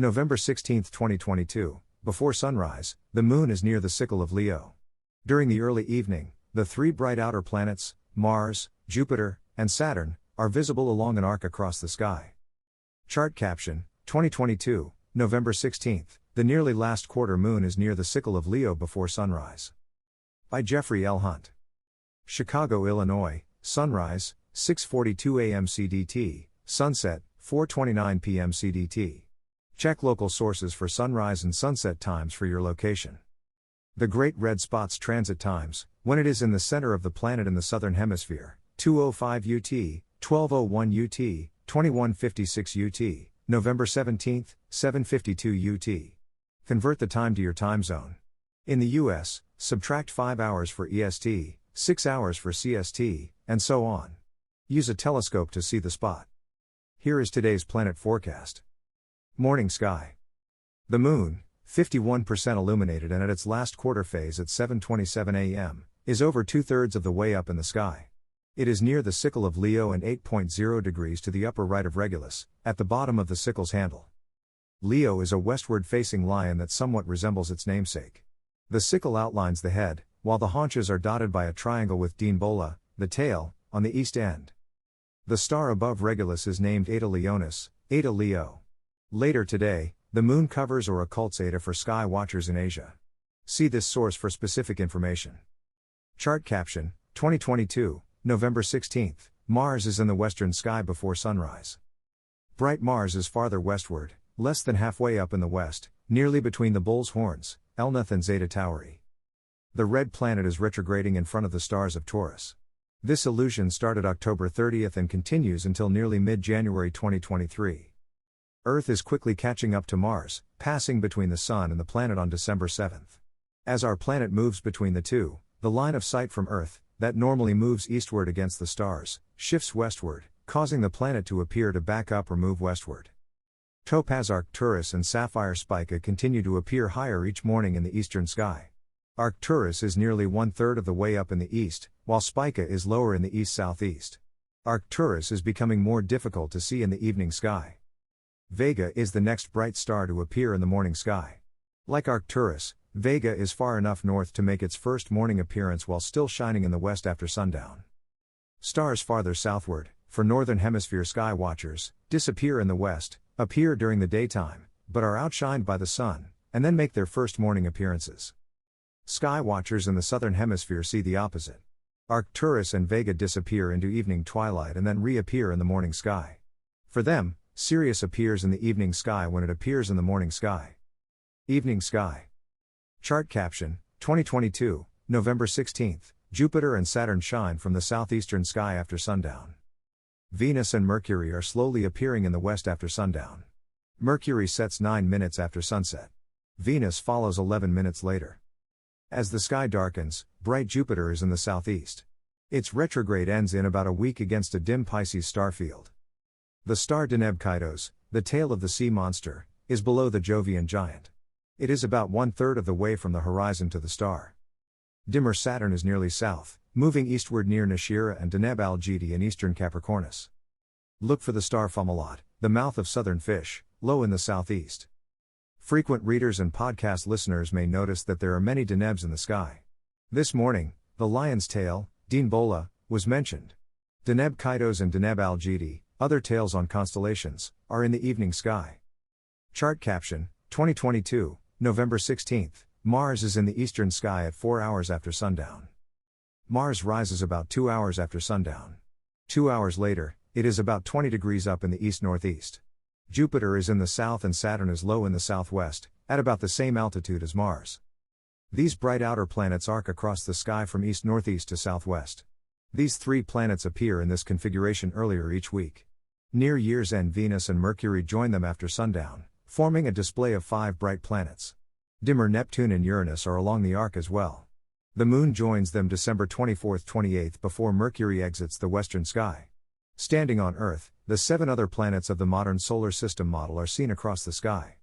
November 16, 2022, before sunrise, the Moon is near the Sickle of Leo. During the early evening, the three bright outer planets, Mars, Jupiter, and Saturn, are visible along an arc across the sky. Chart caption, 2022, November 16, the nearly last quarter moon is near the Sickle of Leo before sunrise. By Jeffrey L. Hunt. Chicago, Illinois, sunrise, 6:42 a.m. CDT, sunset, 4:29 p.m. CDT. Check local sources for sunrise and sunset times for your location. The Great Red Spot's transit times, when it is in the center of the planet in the southern hemisphere, 2:05 UT, 12:01 UT, 21:56 UT, November 17, 7:52 UT. Convert the time to your time zone. In the US, subtract 5 hours for EST, 6 hours for CST, and so on. Use a telescope to see the spot. Here is today's planet forecast. Morning sky. The Moon, 51% illuminated and at its last quarter phase at 7:27 a.m., is over 2/3 of the way up in the sky. It is near the Sickle of Leo and 8.0 degrees to the upper right of Regulus, at the bottom of the sickle's handle. Leo is a westward-facing lion that somewhat resembles its namesake. The sickle outlines the head, while the haunches are dotted by a triangle with Bola, the tail, on the east end. The star above Regulus is named Eta Leonis, Eta Leo. Later today, the Moon covers or occults Eta for sky watchers in Asia. See this source for specific information. Chart caption, 2022, November 16, Mars is in the western sky before sunrise. Bright Mars is farther westward, less than halfway up in the west, nearly between the Bull's Horns, Elnath and Zeta Tauri. The red planet is retrograding in front of the stars of Taurus. This illusion started October 30 and continues until nearly mid-January 2023. Earth is quickly catching up to Mars, passing between the Sun and the planet on December 7. As our planet moves between the two, the line of sight from Earth, that normally moves eastward against the stars, shifts westward, causing the planet to appear to back up or move westward. Topaz Arcturus and Sapphire Spica continue to appear higher each morning in the eastern sky. Arcturus is nearly 1/3 of the way up in the east, while Spica is lower in the east-southeast. Arcturus is becoming more difficult to see in the evening sky. Vega is the next bright star to appear in the morning sky. Like Arcturus, Vega is far enough north to make its first morning appearance while still shining in the west after sundown. Stars farther southward, for northern hemisphere sky watchers, disappear in the west, appear during the daytime, but are outshined by the sun, and then make their first morning appearances. Sky watchers in the southern hemisphere see the opposite. Arcturus and Vega disappear into evening twilight and then reappear in the morning sky. For them, Sirius appears in the evening sky when it appears in the morning sky. Evening sky. Chart caption, 2022, November 16, Jupiter and Saturn shine from the southeastern sky after sundown. Venus and Mercury are slowly appearing in the west after sundown. Mercury sets 9 minutes after sunset. Venus follows 11 minutes later. As the sky darkens, bright Jupiter is in the southeast. Its retrograde ends in about a week against a dim Pisces star field. The star Deneb Kaitos, the tail of the sea monster, is below the Jovian giant. It is about 1/3 of the way from the horizon to the star. Dimmer Saturn is nearly south, moving eastward near Nishira and Deneb Algedi in eastern Capricornus. Look for the star Fomalhaut, the mouth of southern fish, low in the southeast. Frequent readers and podcast listeners may notice that there are many Denebs in the sky. This morning, the lion's tail, Bola, was mentioned. Deneb Kaitos and Deneb Algedi, other tails on constellations, are in the evening sky. Chart caption, 2022, November 16, Mars is in the eastern sky at 4 hours after sundown. Mars rises about 2 hours after sundown. 2 hours later, it is about 20 degrees up in the east-northeast. Jupiter is in the south and Saturn is low in the southwest, at about the same altitude as Mars. These bright outer planets arc across the sky from east-northeast to southwest. These three planets appear in this configuration earlier each week. Near year's end, Venus and Mercury join them after sundown, forming a display of 5 bright planets. Dimmer Neptune and Uranus are along the arc as well. The Moon joins them December 24-28 before Mercury exits the western sky. Standing on Earth, the 7 other planets of the modern solar system model are seen across the sky.